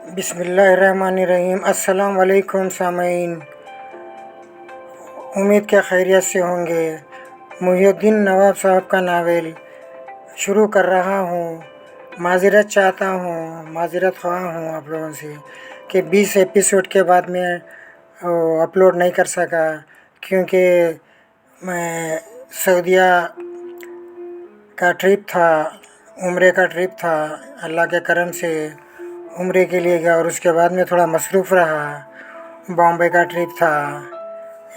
बिस्मिल्लाहिर्रहमानिर्रहीम। अस्सलाम वालेकुम सामीन, उम्मीद के खैरियत से होंगे। मुहिउद्दीन नवाब साहब का नावल शुरू कर रहा हूँ। माज़रत चाहता हूँ, माज़रत ख़्वाह हूँ आप लोगों से कि 20 एपिसोड के बाद मैं अपलोड नहीं कर सका, क्योंकि मैं सऊदीया का ट्रिप था, उम्रे का ट्रिप था। अल्लाह के करम से उम्रे के लिए गया और उसके बाद में थोड़ा मसरूफ़ रहा। बॉम्बे का ट्रिप था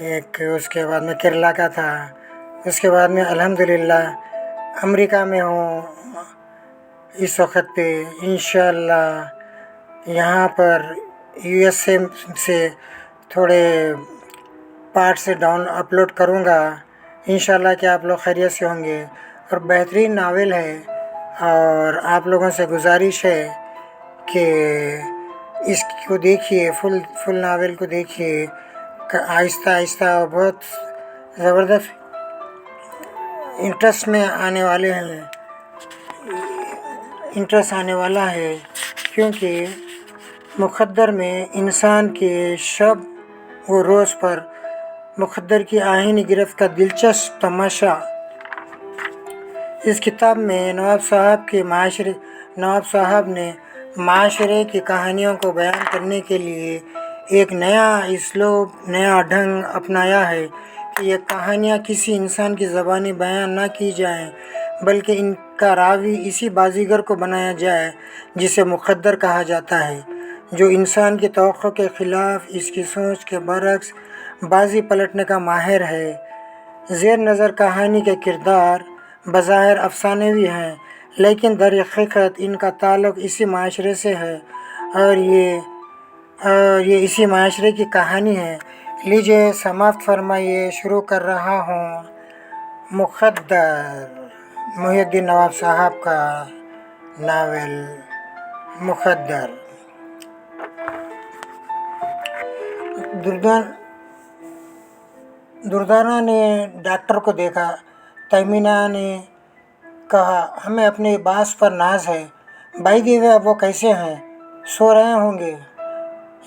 एक, उसके बाद में केरला का था, उसके बाद में अल्हम्दुलिल्लाह अमेरिका में हूँ इस वक्त पे। इंशाअल्लाह यहाँ पर यूएसए से थोड़े पार्ट से डाउन अपलोड करूँगा। इंशाअल्लाह कि आप लोग खैरियत से होंगे। और बेहतरीन नावल है और आप लोगों से गुजारिश है कि इसको देखिए, फुल नावल को देखिए आहिस्ता आहिस्ता। बहुत ज़बरदस्त इंटरेस्ट में आने वाले हैं, इंटरेस्ट आने वाला है, क्योंकि मुक़द्दर में इंसान के शब व रोज़ पर मुक़द्दर की आहीनी गिरफ़्त का दिलचस्प तमाशा। इस किताब में नवाब साहब ने माशरे की कहानियों को बयान करने के लिए एक नया इसलूब, नया ढंग अपनाया है कि ये कहानियाँ किसी इंसान की ज़बानी बयान ना की जाएं, बल्कि इनका रावी इसी बाज़ीगर को बनाया जाए जिसे मुक़द्दर कहा जाता है, जो इंसान की तवक्को के ख़िलाफ़, इसकी सोच के बरअक्स बाज़ी पलटने का माहिर है। ज़ेर नज़र कहानी के किरदार बज़ाहिर अफ़सानवी हैं, लेकिन दर हकीकत इनका ताल्लुक़ इसी माशरे से है और ये इसी माशरे की कहानी है। लीजिए समाप्त फरमाइए, शुरू कर रहा हूँ मुक़द्दर, मुहिउद्दीन नवाब साहब का नावल मुक़द्दर। दुर्दाना ने डॉक्टर को देखा। तहमीना ने कहा, हमें अपने बास पर नाज है। भाई देवे, अब वो कैसे हैं? सो रहे होंगे।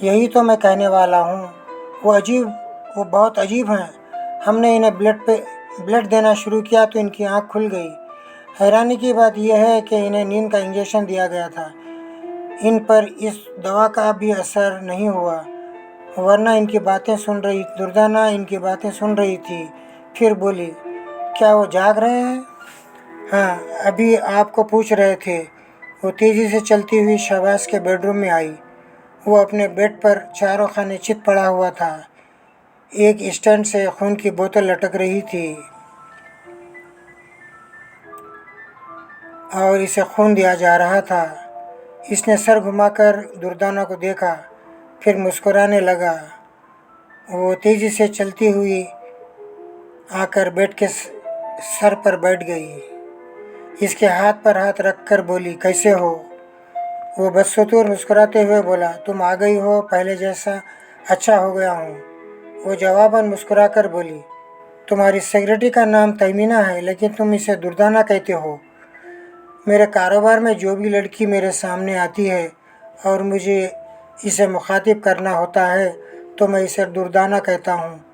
यही तो मैं कहने वाला हूँ। वो बहुत अजीब हैं। हमने इन्हें ब्लड देना शुरू किया तो इनकी आँख खुल गई। हैरानी की बात यह है कि इन्हें नींद का इंजेक्शन दिया गया था। इन पर इस दवा का भी असर नहीं हुआ, वरना दुर्दाना इनकी बातें सुन रही थी। फिर बोली, क्या वो जाग रहे हैं? हाँ, अभी आपको पूछ रहे थे। वो तेज़ी से चलती हुई शहबाज के बेडरूम में आई। वो अपने बेड पर चारों खाने चित पड़ा हुआ था। एक स्टैंड से खून की बोतल लटक रही थी और इसे खून दिया जा रहा था। इसने सर घुमाकर दुर्दाना को देखा, फिर मुस्कुराने लगा। वो तेज़ी से चलती हुई आकर बेड के सर पर बैठ गई। इसके हाथ पर हाथ रखकर बोली, कैसे हो? वो बदसतूर मुस्कुराते हुए बोला, तुम आ गई हो, पहले जैसा अच्छा हो गया हूँ। वो जवाबन मुस्कुरा कर बोली, तुम्हारी सेक्रेटरी का नाम तहमीना है, लेकिन तुम इसे दुर्दाना कहते हो। मेरे कारोबार में जो भी लड़की मेरे सामने आती है और मुझे इसे मुखातिब करना होता है तो मैं इसे दुर्दाना कहता हूँ।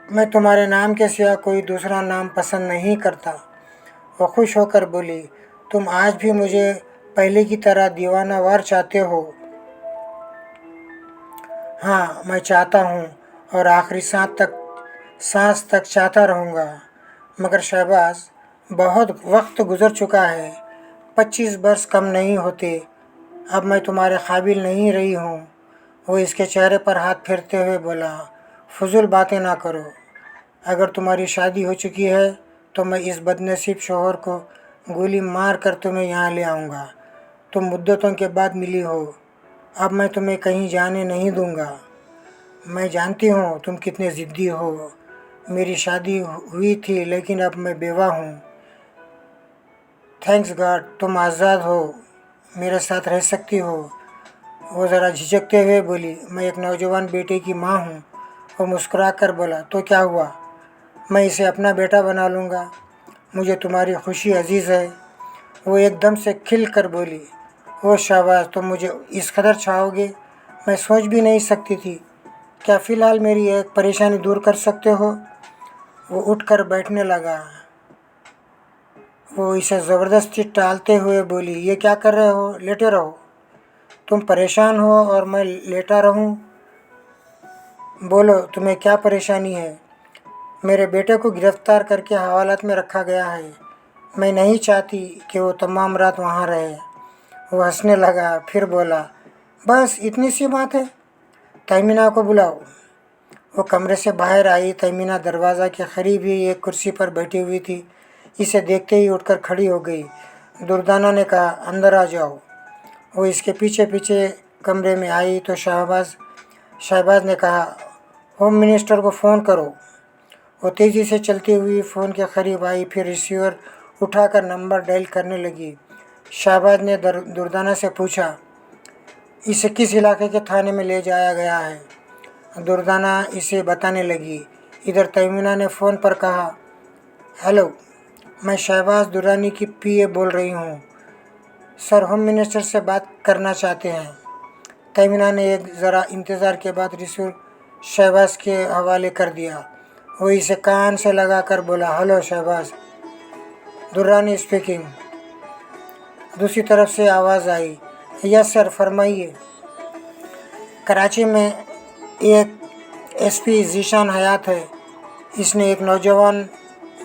मैं तुम्हारे नाम के सिवा कोई दूसरा नाम पसंद नहीं करता। वो खुश होकर बोली, तुम आज भी मुझे पहले की तरह दीवाना वार चाहते हो? हाँ, मैं चाहता हूँ और आखिरी सांस तक चाहता रहूँगा। मगर शहबाज, बहुत वक्त गुज़र चुका है। 25 बरस कम नहीं होते। अब मैं तुम्हारे काबिल नहीं रही हूँ। वो इसके चेहरे पर हाथ फेरते हुए बोला, फजूल बातें ना करो। अगर तुम्हारी शादी हो चुकी है तो मैं इस बदनसीब शौहर को गोली मार कर तुम्हें यहाँ ले आऊँगा। तुम मुद्दतों के बाद मिली हो। अब मैं तुम्हें कहीं जाने नहीं दूँगा। मैं जानती हूँ तुम कितने ज़िद्दी हो। मेरी शादी हुई थी, लेकिन अब मैं बेवा हूँ। थैंक्स गॉड तुम आज़ाद हो, मेरे साथ रह सकती हो। वो ज़रा झिझकते हुए बोली, मैं एक नौजवान बेटे की माँ हूँ। वो मुस्कुरा कर बोला, तो क्या हुआ? मैं इसे अपना बेटा बना लूँगा। मुझे तुम्हारी खुशी अजीज़ है। वो एकदम से खिल कर बोली। ओ शाबाश, तुम मुझे इस कदर चाहोगे, मैं सोच भी नहीं सकती थी। क्या फ़िलहाल मेरी एक परेशानी दूर कर सकते हो? वो उठकर बैठने लगा। वो इसे ज़बरदस्ती टालते हुए बोली, ये क्या कर रहे हो? लेटे रहो। तुम परेशान हो और मैं लेटा रहूं? बोलो, तुम्हें क्या परेशानी है? मेरे बेटे को गिरफ्तार करके हवालात में रखा गया है। मैं नहीं चाहती कि वो तमाम रात वहाँ रहे। वो हंसने लगा, फिर बोला, बस इतनी सी बात है? तहमीना को बुलाओ। वो कमरे से बाहर आई। तहमीना दरवाज़ा के करीब ही एक कुर्सी पर बैठी हुई थी। इसे देखते ही उठकर खड़ी हो गई। दुर्दाना ने कहा, अंदर आ जाओ। वो इसके पीछे पीछे कमरे में आई तो शहबाज ने कहा, होम मिनिस्टर को फ़ोन करो। वो तेज़ी से चलती हुई फ़ोन के करीब आई, फिर रिसीवर उठाकर नंबर डायल करने लगी। शहबाज ने दुर्दाना से पूछा, इसे किस इलाके के थाने में ले जाया गया है? दुर्दाना इसे बताने लगी। इधर तहमीना ने फ़ोन पर कहा, हेलो, मैं शहबाज दुर्रानी की पीए बोल रही हूँ। सर होम मिनिस्टर से बात करना चाहते हैं। तहमीना ने एक ज़रा इंतज़ार के बाद रिसीवर शहबाज के हवाले कर दिया। वो इसे कान से लगा कर बोला, हेलो शहबाज, दुर्रानी स्पीकिंग। दूसरी तरफ से आवाज़ आई, यस सर, फरमाइए। कराची में एक एसपी ज़ीशान हयात है। इसने एक नौजवान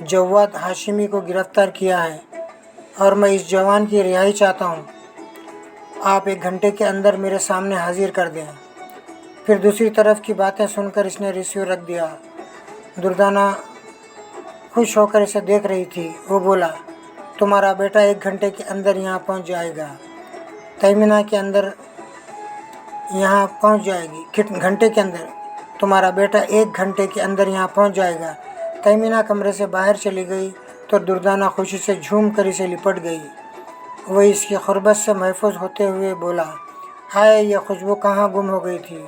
जवाद हाशिमी को गिरफ़्तार किया है और मैं इस जवान की रिहाई चाहता हूँ। आप 1 घंटे के अंदर मेरे सामने हाजिर कर दें। फिर दूसरी तरफ की बातें सुनकर इसने रिसीवर रख दिया। दुर्दाना खुश होकर इसे देख रही थी। वो बोला, तुम्हारा बेटा 1 घंटे के अंदर यहाँ पहुँच जाएगा। तहमीना के अंदर यहाँ पहुँच जाएगी। घंटे के अंदर तुम्हारा बेटा 1 घंटे के अंदर यहाँ पहुँच जाएगा। तहमीना कमरे से बाहर चली गई तो दुर्दाना खुशी से झूम कर इसे लिपट गई। वह इसकी ख़ुर्बत से महफूज होते हुए बोला, हाय, ये खुशबू कहाँ गुम हो गई थी?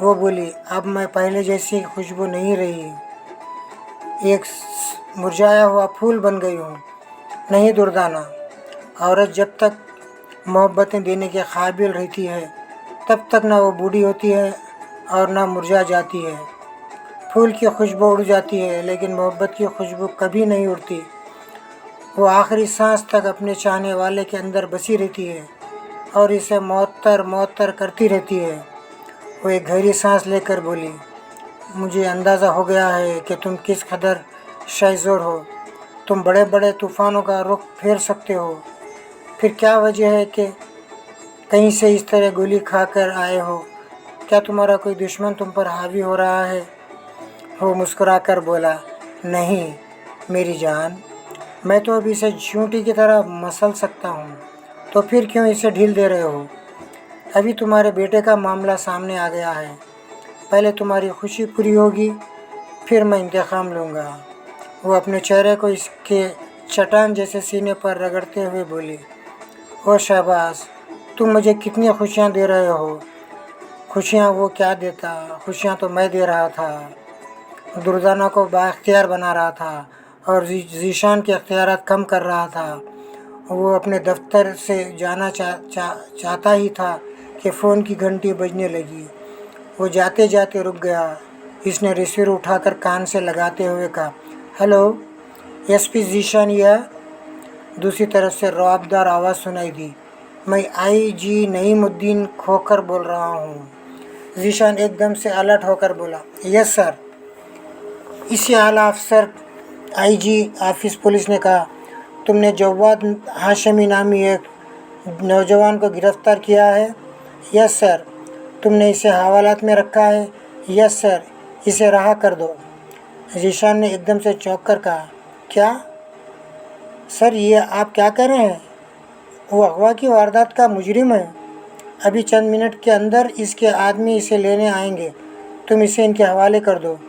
वो बोली, अब मैं पहले जैसी खुशबू नहीं रही, एक मुरझाया हुआ फूल बन गई हूँ। नहीं दुर्दाना, औरत जब तक मोहब्बतें देने के काबिल रहती है तब तक ना वो बूढ़ी होती है और ना मुरझा जाती है। फूल की खुशबू उड़ जाती है लेकिन मोहब्बत की खुशबू कभी नहीं उड़ती। वो आखिरी सांस तक अपने चाहने वाले के अंदर बसी रहती है और इसे मौतर करती रहती है। वो एक गहरी सांस लेकर बोली, मुझे अंदाज़ा हो गया है कि तुम किस कदर शाइज़ोर हो। तुम बड़े बड़े तूफ़ानों का रुख फेर सकते हो। फिर क्या वजह है कि कहीं से इस तरह गोली खाकर आए हो? क्या तुम्हारा कोई दुश्मन तुम पर हावी हो रहा है? वो मुस्कुराकर बोला, नहीं मेरी जान, मैं तो अभी इसे चींटी की तरह मसल सकता हूँ। तो फिर क्यों इसे ढील दे रहे हो? अभी तुम्हारे बेटे का मामला सामने आ गया है। पहले तुम्हारी खुशी पूरी होगी, फिर मैं इंतकाम लूँगा। वो अपने चेहरे को इसके चट्टान जैसे सीने पर रगड़ते हुए बोली, ओ शहबाज, तुम मुझे कितनी खुशियाँ दे रहे हो। खुशियाँ वो क्या देता, खुशियाँ तो मैं दे रहा था। दुर्दाना को बाख्तियार बना रहा था और ज़ीशान के अख्तियारात कम कर रहा था। वो अपने दफ्तर से जाना चाहता ही था कि फ़ोन की घंटी बजने लगी। वो जाते जाते रुक गया। इसने रिसीवर उठाकर कान से लगाते हुए कहा, हेलो, एसपी ज़ीशान यह? दूसरी तरफ से रौबदार आवाज़ सुनाई दी, मैं आईजी नईमुद्दीन खोकर बोल रहा हूँ। ज़ीशान एकदम से अलर्ट होकर बोला, यस सर। इसी आला अफसर आईजी ऑफिस पुलिस ने कहा, तुमने जवाद हाशमी नामी एक नौजवान को गिरफ़्तार किया है? Yes sir. तुमने इसे हवालात में रखा है? Yes sir. इसे रहा कर दो। ज़ीशान ने एकदम से चौंक कर कहा, क्या सर, ये आप क्या कह रहे हैं? वो अगवा की वारदात का मुजरिम है। अभी चंद मिनट के अंदर इसके आदमी इसे लेने आएंगे। तुम इसे इनके हवाले कर दो।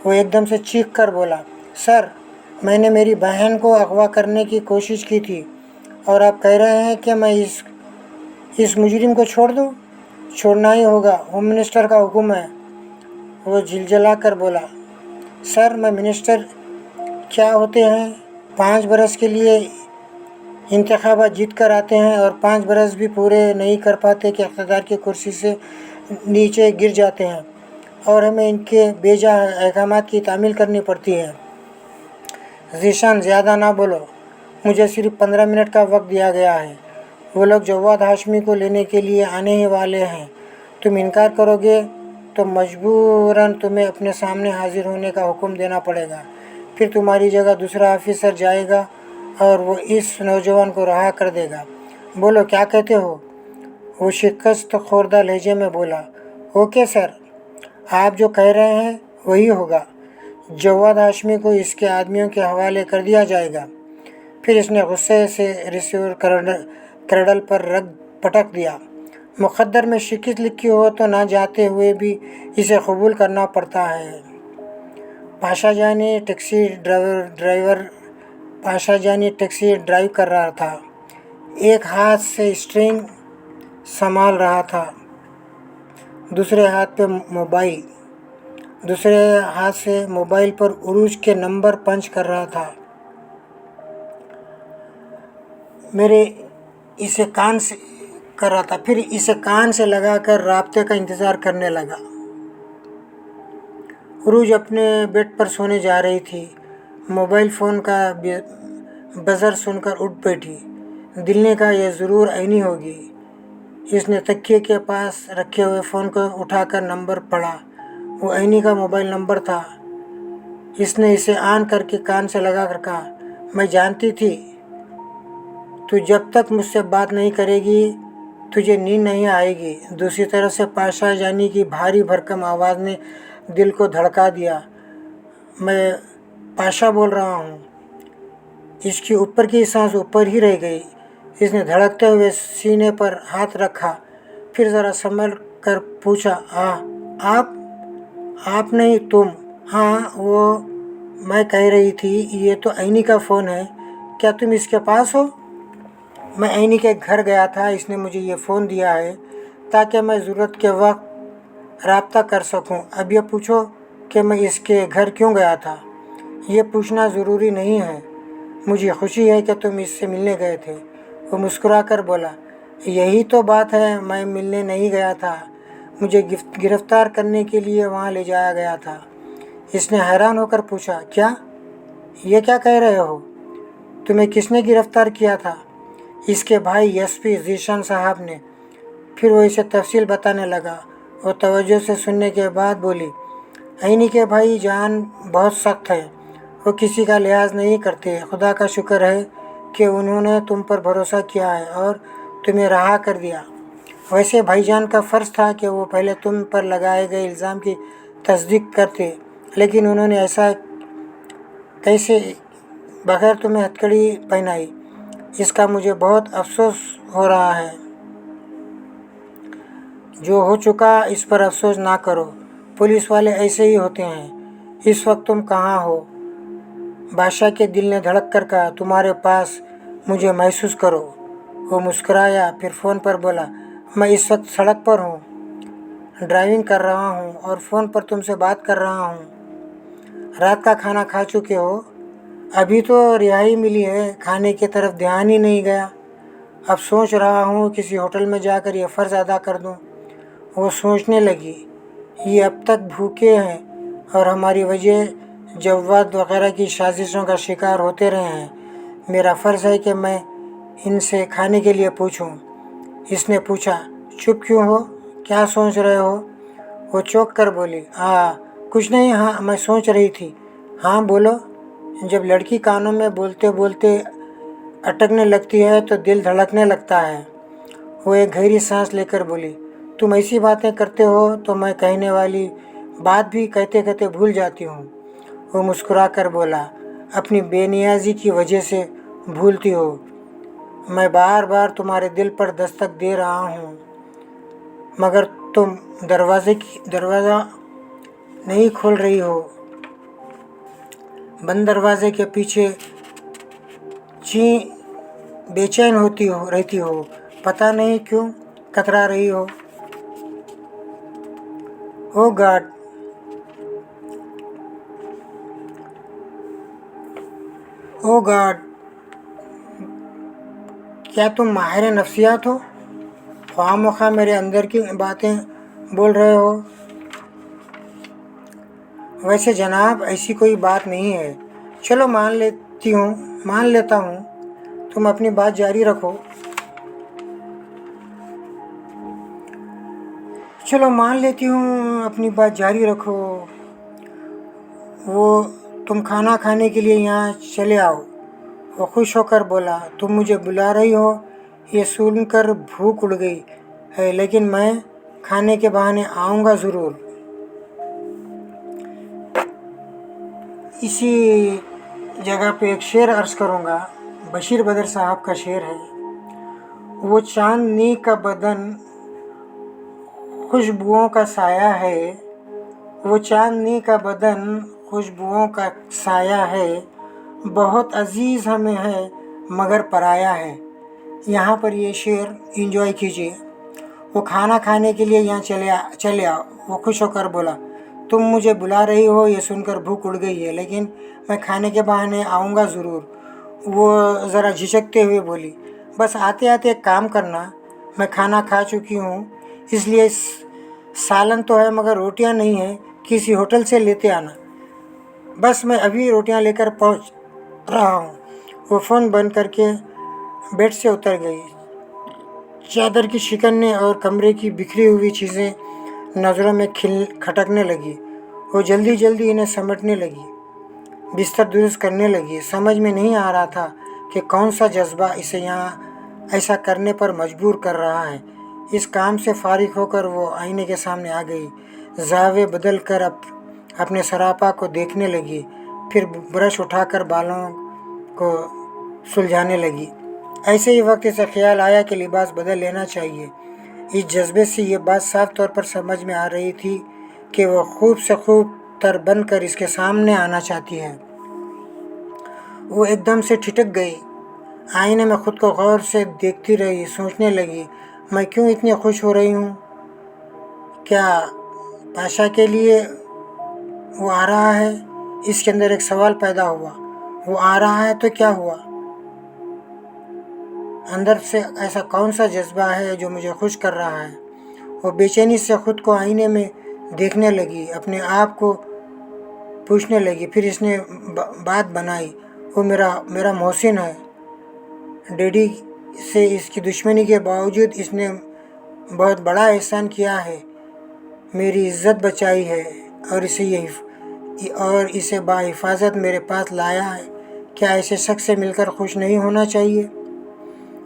वो एकदम से चीख कर बोला, सर, मैंने मेरी बहन को अगवा करने की कोशिश की थी और आप कह रहे हैं कि मैं इस मुजरिम को छोड़ दूं? छोड़ना ही होगा, होम मिनिस्टर का हुक्म है। वो झिलझिला कर बोला, सर, मैं मिनिस्टर क्या होते हैं? 5 बरस के लिए इंतखाबात जीत कर आते हैं और 5 बरस भी पूरे नहीं कर पाते कि इक़्तिदार की कुर्सी से नीचे गिर जाते हैं और हमें इनके बेजा अहकामात की तामील करनी पड़ती है। ज़ीशान, ज़्यादा ना बोलो, मुझे सिर्फ 15 मिनट का वक्त दिया गया है। वो लोग जवाद हाशमी को लेने के लिए आने ही वाले हैं। तुम इनकार करोगे तो मजबूरन तुम्हें अपने सामने हाजिर होने का हुक्म देना पड़ेगा। फिर तुम्हारी जगह दूसरा ऑफिसर जाएगा और वो इस नौजवान को रहा कर देगा। बोलो, क्या कहते हो? वो शिकस्त खोरदा लहजे में बोला, ओके सर, आप जो कह रहे हैं वही होगा। जवाद हाशमी को इसके आदमियों के हवाले कर दिया जाएगा। फिर इसने गुस्से से रिसीवर क्रडल पर रग पटक दिया। मुक़द्दर में शिकस्त लिखी हो तो ना जाते हुए भी इसे कबूल करना पड़ता है। पाशा जानी टैक्सी ड्राइव कर रहा था। एक हाथ से स्टीयरिंग संभाल रहा था, दूसरे हाथ से मोबाइल पर उरूज के नंबर पंच कर रहा था। फिर इसे कान से लगाकर राब्ते का इंतज़ार करने लगा। उरूज अपने बेड पर सोने जा रही थी। मोबाइल फ़ोन का बज़र सुनकर उठ बैठी। दिल ने कहा, यह ज़रूर ऐनी होगी। इसने तकिए के पास रखे हुए फ़ोन को उठाकर नंबर पढ़ा। वो ऐनी का मोबाइल नंबर था। इसने इसे ऑन करके कान से लगा कर कहा, मैं जानती थी तू जब तक मुझसे बात नहीं करेगी तुझे नींद नहीं आएगी। दूसरी तरफ से पाशा जानी की भारी भरकम आवाज़ ने दिल को धड़का दिया। मैं पाशा बोल रहा हूँ। इसकी ऊपर की सांस ऊपर ही रह गई। इसने धड़कते हुए सीने पर हाथ रखा, फिर ज़रा संभल कर पूछा, आप नहीं तुम? हाँ, वो मैं कह रही थी, ये तो ऐनी का फ़ोन है, क्या तुम इसके पास हो? मैं ऐनी के घर गया था। इसने मुझे ये फ़ोन दिया है ताकि मैं ज़रूरत के वक्त राब्ता कर सकूं। अब ये पूछो कि मैं इसके घर क्यों गया था। ये पूछना ज़रूरी नहीं है। मुझे खुशी है कि तुम इससे मिलने गए थे। वो मुस्कुराकर बोला, यही तो बात है, मैं मिलने नहीं गया था, मुझे गिरफ़्तार करने के लिए वहाँ ले जाया गया था। इसने हैरान होकर पूछा, क्या? ये क्या कह रहे हो? तुम्हें किसने गिरफ़्तार किया था? इसके भाई एसपी ज़ीशान साहब ने। फिर वो इसे तफसील बताने लगा। वो तवज्जो से सुनने के बाद बोली, ऐनी के भाई जान बहुत सख्त है, वो किसी का लिहाज नहीं करते। खुदा का शुक्र है कि उन्होंने तुम पर भरोसा किया है और तुम्हें रहा कर दिया। वैसे भाईजान का फ़र्ज़ था कि वो पहले तुम पर लगाए गए इल्ज़ाम की तस्दीक करते, लेकिन उन्होंने ऐसा कैसे बग़ैर तुम्हें हथकड़ी पहनाई। इसका मुझे बहुत अफसोस हो रहा है। जो हो चुका इस पर अफसोस ना करो, पुलिस वाले ऐसे ही होते हैं। इस वक्त तुम कहाँ हो? बादशाह के दिल ने धड़क कर कहा, तुम्हारे पास, मुझे महसूस करो। वो मुस्कुराया, फिर फ़ोन पर बोला, मैं इस वक्त सड़क पर हूँ, ड्राइविंग कर रहा हूँ और फ़ोन पर तुमसे बात कर रहा हूँ। रात का खाना खा चुके हो? अभी तो रिहाई मिली है, खाने की तरफ ध्यान ही नहीं गया। अब सोच रहा हूँ किसी होटल में जाकर यह फ़र्ज़ अदा कर दूँ। वो सोचने लगी, ये अब तक भूखे हैं और हमारी वजह जव्वाद वगैरह की साजिशों का शिकार होते रहे हैं। मेरा फ़र्ज़ है कि मैं इनसे खाने के लिए पूछूं। इसने पूछा, चुप क्यों हो? क्या सोच रहे हो? वो चौंक कर बोली, कुछ नहीं, हाँ मैं सोच रही थी। हाँ बोलो। जब लड़की कानों में बोलते बोलते अटकने लगती है तो दिल धड़कने लगता है। वो एक गहरी सांस लेकर बोली, तुम ऐसी बातें करते हो तो मैं कहने वाली बात भी कहते कहते भूल जाती हूँ। वो मुस्कुरा कर बोला, अपनी बेनियाजी की वजह से भूलती हो। मैं बार बार तुम्हारे दिल पर दस्तक दे रहा हूँ, मगर तुम दरवाज़ा नहीं खोल रही हो। बंद दरवाजे के पीछे बेचैन रहती हो, पता नहीं क्यों कतरा रही हो। ओ गॉड, क्या तुम माहिर नफ्सियात हो? ख्वामख्वाह मेरे अंदर की बातें बोल रहे हो? वैसे जनाब ऐसी कोई बात नहीं है। चलो मान लेता हूँ। तुम अपनी बात जारी रखो। चलो मान लेती हूँ, अपनी बात जारी रखो। वो तुम खाना खाने के लिए यहाँ चले आओ। वो खुश होकर बोला, तुम मुझे बुला रही हो? ये सुनकर भूख उड़ गई है, लेकिन मैं खाने के बहाने आऊँगा ज़रूर। इसी जगह पे एक शेर अर्ज़ करूँगा। बशीर बदर साहब का शेर है। वो चांदनी का बदन खुशबुओं का साया है, वो चांदनी का बदन खुशबुओं का साया है, बहुत अजीज़ हमें है मगर पराया है। यहाँ पर ये शेर एंजॉय कीजिए। वो खाना खाने के लिए यहाँ चले आओ। वो खुश होकर बोला, तुम मुझे बुला रही हो? ये सुनकर भूख उड़ गई है, लेकिन मैं खाने के बहाने आऊँगा ज़रूर। वो ज़रा झिझकते हुए बोली, बस आते आते एक काम करना, मैं खाना खा चुकी हूँ, इसलिए सालन तो है मगर रोटियाँ नहीं हैं, किसी होटल से लेते आना। बस मैं अभी रोटियाँ लेकर पहुँच रहा हूँ। वो फ़ोन बंद करके बेड से उतर गई। चादर की शिकन और कमरे की बिखरी हुई चीज़ें नज़रों में खटकने लगी। वो जल्दी जल्दी इन्हें समेटने लगी, बिस्तर दुरुस्त करने लगी। समझ में नहीं आ रहा था कि कौन सा जज्बा इसे यहाँ ऐसा करने पर मजबूर कर रहा है। इस काम से फारिग होकर वो आईने के सामने आ गई। ज़ावे बदल कर अपने सरापा को देखने लगी, फिर ब्रश उठाकर बालों को सुलझाने लगी। ऐसे ही वक्त इसे ख्याल आया कि लिबास बदल लेना चाहिए। इस जज्बे से ये बात साफ तौर पर समझ में आ रही थी कि वो खूब से खूब तर बनकर इसके सामने आना चाहती है। वो एकदम से ठिठक गई। आईने में खुद को गौर से देखती रही, सोचने लगी, मैं क्यों इतनी खुश हो रही हूँ? क्या पाशा के लिए वो आ रहा है? इसके अंदर एक सवाल पैदा हुआ। वो आ रहा है तो क्या हुआ? अंदर से ऐसा कौन सा जज्बा है जो मुझे खुश कर रहा है? वो बेचैनी से खुद को आईने में देखने लगी, अपने आप को पूछने लगी। फिर इसने बात बनाई, वो मेरा मोहसिन है। डैडी से इसकी दुश्मनी के बावजूद इसने बहुत बड़ा एहसान किया है, मेरी इज़्ज़त बचाई है और इसे बाहिफाजत मेरे पास लाया है। क्या ऐसे शख्स से मिलकर खुश नहीं होना चाहिए?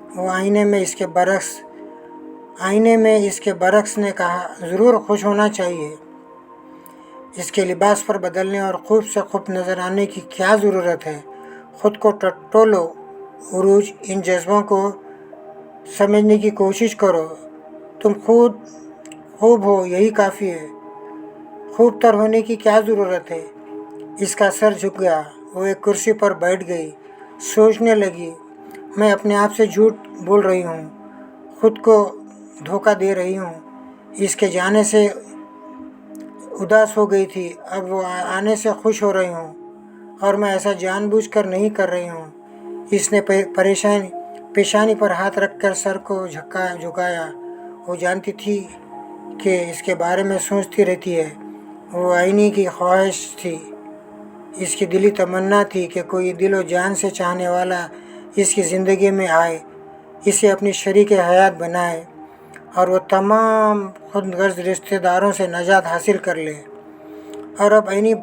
वो आईने में इसके बरक्स ने कहा, ज़रूर खुश होना चाहिए। इसके लिबास पर बदलने और खूब से खूब नज़र आने की क्या ज़रूरत है? ख़ुद को टटोलो उरूज, इन जज्बों को समझने की कोशिश करो। तुम खुद खूब हो, यही काफ़ी है। खूब तर होने की क्या ज़रूरत है? इसका सर झुक गया। वो एक कुर्सी पर बैठ गई, सोचने लगी, मैं अपने आप से झूठ बोल रही हूँ, खुद को धोखा दे रही हूँ। इसके जाने से उदास हो गई थी, अब वो आने से खुश हो रही हूँ और मैं ऐसा जानबूझकर नहीं कर रही हूँ। इसने पेशानी पर हाथ रखकर सर को झुकाया। वो जानती थी कि इसके बारे में सोचती रहती है। वो आईने की ख्वाहिश थी, इसकी दिली तमन्ना थी कि कोई दिलो जान से चाहने वाला इसकी ज़िंदगी में आए, इसे अपनी शरीक हयात बनाए और वो तमाम खुदगर्ज रिश्तेदारों से निजात हासिल कर ले। और अब आईनी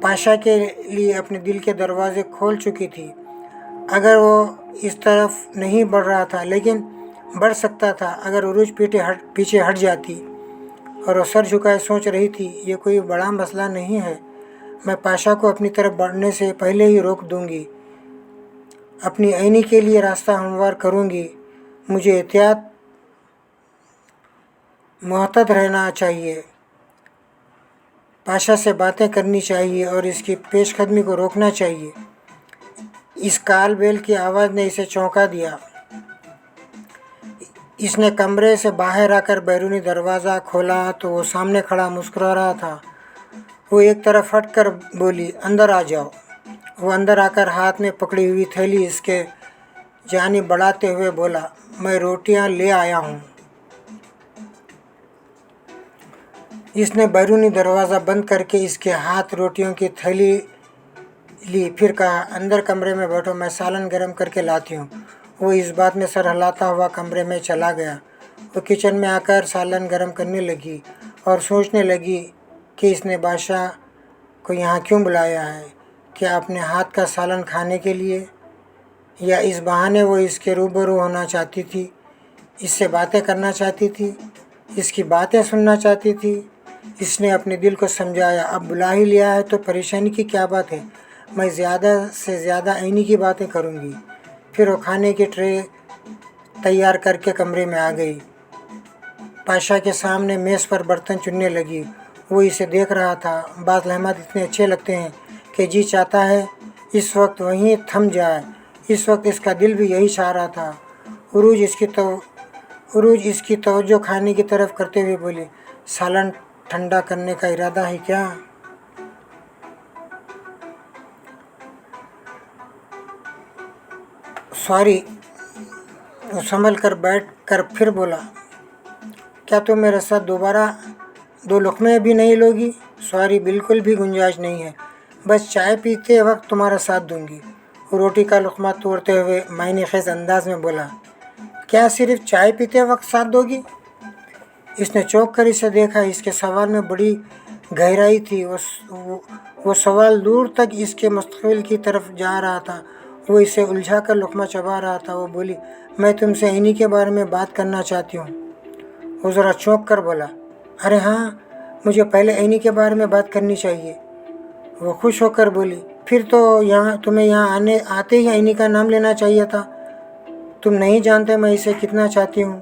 पाशा के लिए अपने दिल के दरवाज़े खोल चुकी थी। अगर वो इस तरफ नहीं बढ़ रहा था, लेकिन बढ़ सकता था अगर उरूज पीछे हट जाती। और वो सर झुकाए सोच रही थी, ये कोई बड़ा मसला नहीं है, मैं पाशा को अपनी तरफ बढ़ने से पहले ही रोक दूंगी, अपनी आईनी के लिए रास्ता हमवार करूंगी। मुझे एहतियात मुहतत रहना चाहिए, पाशा से बातें करनी चाहिए और इसकी पेशकदमी को रोकना चाहिए। इस काल बेल की आवाज़ ने इसे चौंका दिया। इसने कमरे से बाहर आकर बैरूनी दरवाज़ा खोला तो वो सामने खड़ा मुस्कुरा रहा था। वो एक तरफ हट कर बोली, अंदर आ जाओ। वो अंदर आकर हाथ में पकड़ी हुई थैली इसके जानी बढ़ाते हुए बोला, मैं रोटियां ले आया हूँ। इसने बैरूनी दरवाज़ा बंद करके इसके हाथ रोटियों की थैली ली, फिर कहा, अंदर कमरे में बैठो, मैं सालन गर्म करके लाती हूँ। वो इस बात में सर हिलाता हुआ कमरे में चला गया। वो किचन में आकर सालन गर्म करने लगी और सोचने लगी कि इसने बादशाह को यहाँ क्यों बुलाया है। क्या अपने हाथ का सालन खाने के लिए, या इस बहाने वो इसके रूबरू होना चाहती थी, इससे बातें करना चाहती थी, इसकी बातें सुनना चाहती थी। इसने अपने दिल को समझाया, अब बुला ही लिया है तो परेशानी की क्या बात है, मैं ज़्यादा से ज़्यादा इन्हीं की बातें करूँगी। फिर वो खाने की ट्रे तैयार करके कमरे में आ गई। पाशा के सामने मेज़ पर बर्तन चुनने लगी। वो इसे देख रहा था। बाज़ लम्हात इतने अच्छे लगते हैं कि जी चाहता है इस वक्त वहीं थम जाए। इस वक्त इसका दिल भी यही चाह रहा था। उरूज इसकी तवज्जो खाने की तरफ करते हुए बोली, सालन ठंडा करने का इरादा है क्या? सॉरी। संभल कर बैठ कर फिर बोला, क्या तुम मेरे साथ दोबारा 2 लुक़मे भी नहीं लोगी? सॉरी, बिल्कुल भी गुंजाइश नहीं है, बस चाय पीते वक्त तुम्हारा साथ दूंगी। रोटी का लुक़मा तोड़ते हुए मायने खेज़ अंदाज में बोला, क्या सिर्फ चाय पीते वक्त साथ दोगी? इसने चौंक कर इसे देखा। इसके सवाल में बड़ी गहराई थी। वो सवाल दूर तक इसके मुस्तक़बिल की तरफ जा रहा था। वो इसे उलझा कर लुक़मा चबा रहा था। वो बोली, मैं तुमसे इन्हीं के बारे में बात करना चाहती हूँ। वो ज़रा चौंक कर बोला, अरे हाँ, मुझे पहले इन्हीं के बारे में बात करनी चाहिए। वो खुश होकर बोली, फिर तो तुम्हें यहाँ आते ही इन्हीं का नाम लेना चाहिए था। तुम नहीं जानते मैं इसे कितना चाहती हूँ।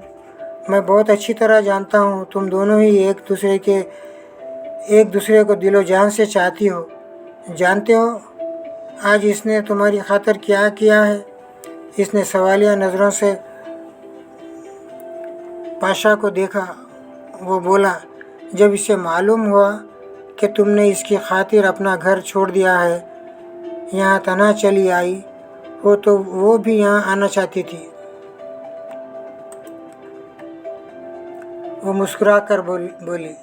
मैं बहुत अच्छी तरह जानता हूँ तुम दोनों ही एक दूसरे को दिलो जान से चाहती हो। जानते हो आज इसने तुम्हारी खातिर क्या किया है? इसने सवालिया नज़रों से पाशा को देखा। वो बोला, जब इसे मालूम हुआ कि तुमने इसकी खातिर अपना घर छोड़ दिया है, यहाँ तन्हा चली आई हो, तो वो भी यहाँ आना चाहती थी। वो मुस्कुरा कर बोली,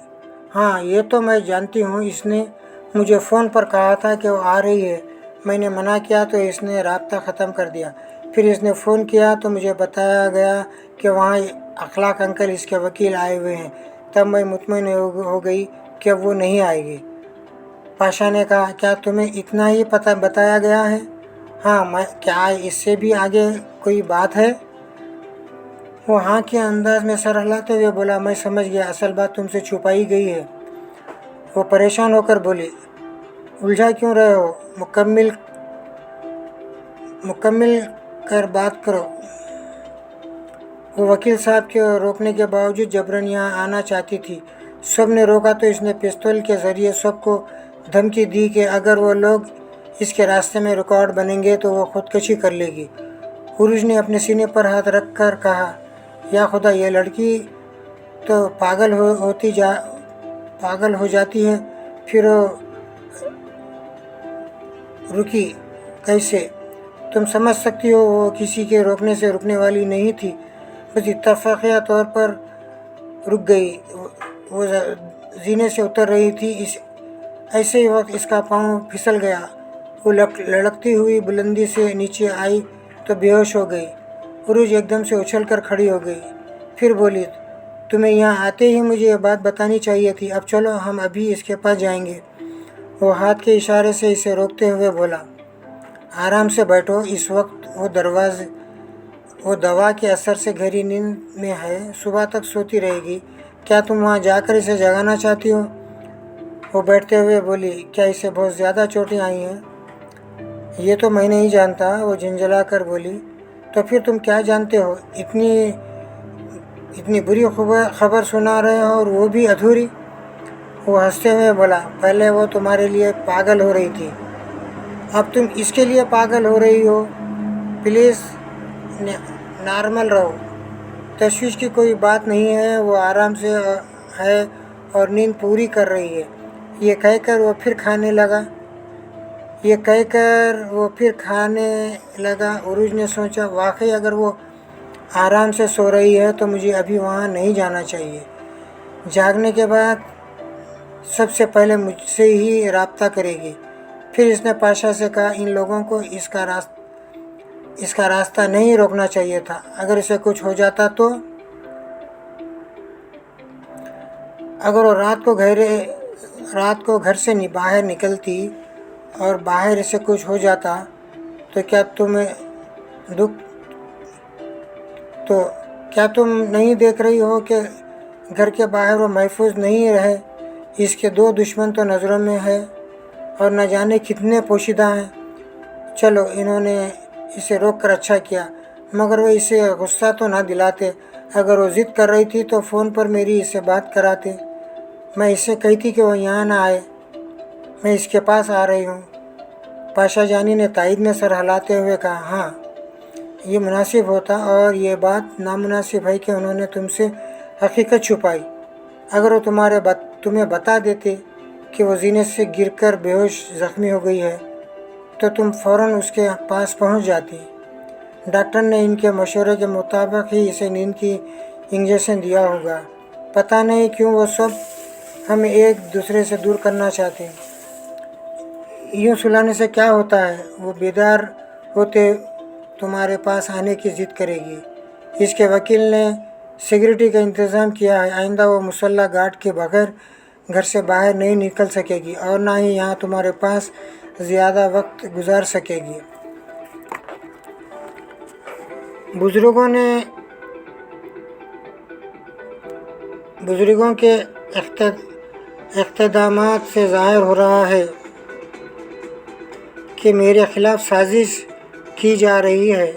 हाँ, ये तो मैं जानती हूँ। इसने मुझे फ़ोन पर कहा था कि वो आ रही है। मैंने मना किया तो इसने राब्ता ख़त्म कर दिया। फिर इसने फ़ोन किया तो मुझे बताया गया कि वहाँ अखलाक अंकल इसके वकील आए हुए हैं। तब मैं मुतमईन हो गई कि वो नहीं आएगी। पाशा ने कहा, क्या तुम्हें इतना ही बताया गया है? हाँ, क्या इससे भी आगे कोई बात है? वो हाँ के अंदाज में सर हिलाते हुए बोला, मैं समझ गया, असल बात तुमसे छुपाई गई है। वो परेशान होकर बोली, उलझा क्यों रहे हो? मुकम्मिल कर बात करो। वो वकील साहब के रोकने के बावजूद जबरन यहाँ आना चाहती थी। सब ने रोका तो इसने पिस्तौल के ज़रिए सबको धमकी दी कि अगर वो लोग इसके रास्ते में रुकावट बनेंगे तो वो ख़ुदकशी कर लेगी। उरूज ने अपने सीने पर हाथ रख कर कहा, या खुदा, ये लड़की तो पागल हो जाती है। फिर वो रुकी कैसे? तुम समझ सकती हो, वो किसी के रोकने से रुकने वाली नहीं थी, बस इत्तफ़ाक़िया तौर पर रुक गई। वो जीने से उतर रही थी। ऐसे ही वक्त इसका पाँव फिसल गया। वो लड़कती हुई बुलंदी से नीचे आई तो बेहोश हो गई। उरूज एकदम से उछल कर खड़ी हो गई। फिर बोली, तुम्हें यहाँ आते ही मुझे ये बात बतानी चाहिए थी। अब चलो, हम अभी इसके पास जाएंगे। वो हाथ के इशारे से इसे रोकते हुए बोला, आराम से बैठो। इस वक्त वो दवा के असर से गहरी नींद में है, सुबह तक सोती रहेगी। क्या तुम वहाँ जाकर इसे जगाना चाहती हो? वो बैठते हुए बोली, क्या इसे बहुत ज़्यादा चोटें आई हैं? ये तो मैं नहीं जानता। वो झंझला कर बोली, तो फिर तुम क्या जानते हो? इतनी बुरी खबर सुना रहे हो और वो भी अधूरी। वो हंसते हुए बोला, पहले वो तुम्हारे लिए पागल हो रही थी, अब तुम इसके लिए पागल हो रही हो। प्लीज़ नॉर्मल रहो, तशवीश की कोई बात नहीं है। वो आराम से है और नींद पूरी कर रही है। ये कहकर वो फिर खाने लगा। ये कहकर वो फिर खाने लगा। उरुज ने सोचा, वाकई अगर वो आराम से सो रही है तो मुझे अभी वहाँ नहीं जाना चाहिए। जागने के बाद सबसे पहले मुझसे ही राब्ता करेगी। फिर इसने पाशा से कहा, इन लोगों को इसका रास्ता नहीं रोकना चाहिए था। अगर इसे कुछ हो जाता तो? अगर वो रात को घर से बाहर निकलती और बाहर इसे कुछ हो जाता तो क्या तुम नहीं देख रही हो कि घर के बाहर वो महफूज नहीं रहे? इसके 2 दुश्मन तो नज़रों में है और न जाने कितने पोशीदा हैं। चलो, इन्होंने इसे रोक कर अच्छा किया, मगर वो इसे गुस्सा तो ना दिलाते। अगर वो ज़िद कर रही थी तो फ़ोन पर मेरी इससे बात कराते। मैं इससे कहती कि वो यहाँ ना आए, मैं इसके पास आ रही हूँ। पाशा जानी ने तायद में सर हिलाते हुए कहा, हाँ, ये मुनासिब होता, और ये बात नामुनासिब है कि उन्होंने तुमसे हकीकत छुपाई। अगर वो तुम्हें बता देते कि वो जीने से गिरकर बेहोश ज़ख्मी हो गई है तो तुम फ़ौरन उसके पास पहुंच जाती। डॉक्टर ने इनके मशवरे के मुताबिक ही इसे नींद की इंजेक्शन दिया होगा। पता नहीं क्यों वो सब हमें एक दूसरे से दूर करना चाहते हैं। यूँ सुलाने से क्या होता है? वो बेदार होते तुम्हारे पास आने की ज़िद करेगी। इसके वकील ने सिक्योरिटी का इंतज़ाम किया है। आइंदा वो मुसल्ला गार्ड के बगैर घर से बाहर नहीं निकल सकेगी और ना ही यहाँ तुम्हारे पास ज़्यादा वक्त गुजार सकेगी। बुज़ुर्गों के इक़्तिदामात से ज़ाहिर हो रहा है कि मेरे ख़िलाफ़ साजिश की जा रही है।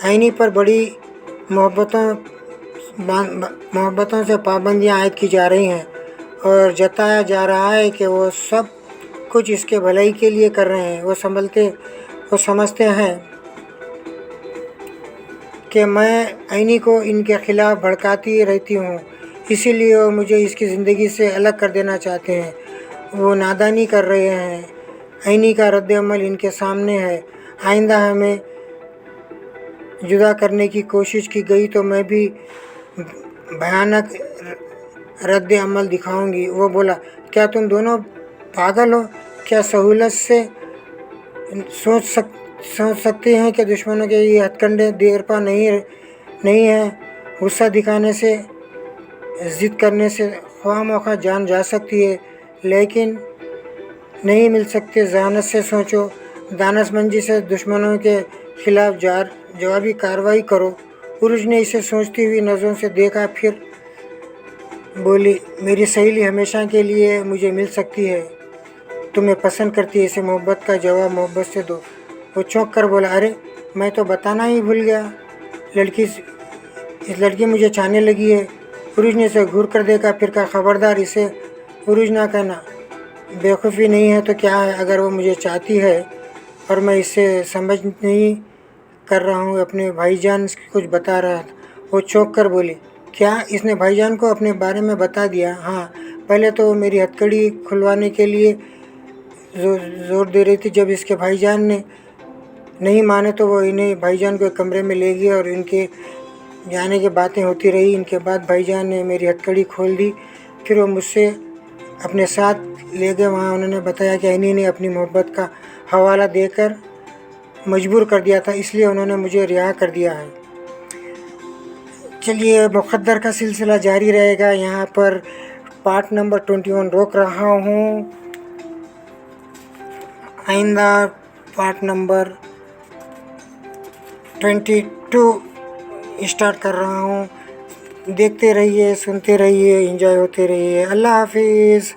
आईनी पर बड़ी मोहब्बतों से पाबंदियाँ आयद की जा रही हैं और जताया जा रहा है कि वो सब कुछ इसके भलाई के लिए कर रहे हैं। वो समझते हैं कि मैं आईनी को इनके ख़िलाफ़ भड़काती रहती हूँ, इसीलिए वो मुझे इसकी ज़िंदगी से अलग कर देना चाहते हैं। वो नादानी कर रहे हैं। आईनी का रद्द-ए-अमल इनके सामने है। आइंदा हमें जुदा करने की कोशिश की गई तो मैं भी भयानक रद्द-ए-अमल दिखाऊंगी। वो बोला, क्या तुम दोनों पागल हो? क्या सहूलत से सोच सकते हैं कि दुश्मनों के ये हथकंडे देर पा नहीं हैं? गुस्सा दिखाने से, ज़िद करने से ख्वाह-मख्वाह जान जा सकती है, लेकिन नहीं मिल सकते। ज़हानत से सोचो, दानशमंदी से दुश्मनों के ख़िलाफ़ जवाबी कार्रवाई करो। उरुज ने इसे सोचती हुई नज़रों से देखा, फिर बोली, मेरी सहेली हमेशा के लिए मुझे मिल सकती है। तुम्हें पसंद करती है। इसे मोहब्बत का जवाब मोहब्बत से दो। वो चौंक कर बोला, अरे मैं तो बताना ही भूल गया। इस लड़की मुझे चाहने लगी है। उरुज ने इसे घूर कर देखा, फिर कहा, ख़बरदार, इसे उरुज ना कहना। बेवकूफ़ी नहीं है तो क्या है? अगर वो मुझे चाहती है और मैं इसे समझ नहीं कर रहा हूँ, अपने भाईजान कुछ बता रहा था। वो चौंक कर बोली, क्या इसने भाईजान को अपने बारे में बता दिया? हाँ, पहले तो वो मेरी हथकड़ी खुलवाने के लिए जोर दे रही थी। जब इसके भाईजान ने नहीं माने तो वो इन्हें भाईजान को एक कमरे में ले गई और इनके जाने की बातें होती रही। इनके बाद भाईजान ने मेरी हथकड़ी खोल दी। फिर वो मुझसे अपने साथ ले गए। वहाँ उन्होंने बताया कि आईनी ने अपनी मोहब्बत का हवाला देकर मजबूर कर दिया था, इसलिए उन्होंने मुझे रिहा कर दिया है। चलिए, मुक़द्दर का सिलसिला जारी रहेगा। यहाँ पर पार्ट नंबर 21 रोक रहा हूँ। आइंदा पार्ट नंबर 22 स्टार्ट कर रहा हूँ। देखते रहिए, सुनते रहिए, एंजॉय होते रहिए। अल्लाह हाफिज़।